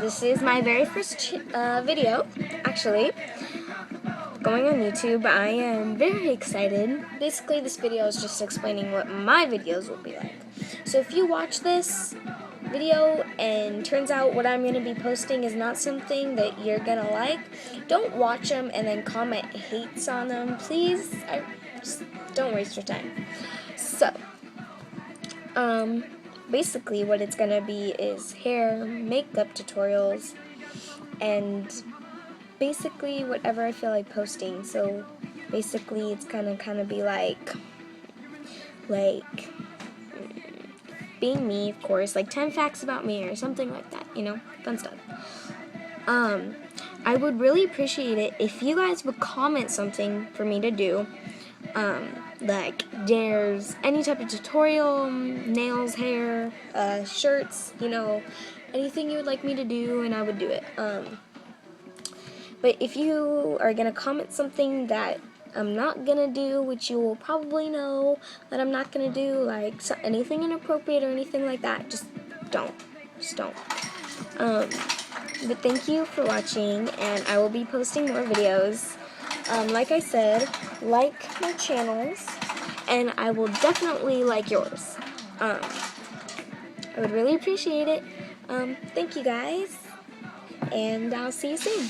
this is my very first video, actually, going on YouTube. I am very excited. Basically, this video is just explaining what my videos will be like. So if you watch this video and turns out what I'm going to be posting is not something that you're going to like, don't watch them and then comment hates on them. Please, just don't waste your time. So, basically what it's going to be is hair, makeup tutorials, and basically whatever I feel like posting. So basically it's gonna kind of be like being me, of course, like 10 facts about me or something like that, you know, fun stuff. I would really appreciate it if you guys would comment something for me to do, like dares, any type of tutorial, nails, hair, shirts, you know, anything you would like me to do, and I would do it. But if you are going to comment something that I'm not going to do, which you will probably know that I'm not going to do, like anything inappropriate or anything like that, just don't. Just don't. But thank you for watching, and I will be posting more videos. Like I said, like my channels, and I will definitely like yours. I would really appreciate it. Thank you guys, and I'll see you soon.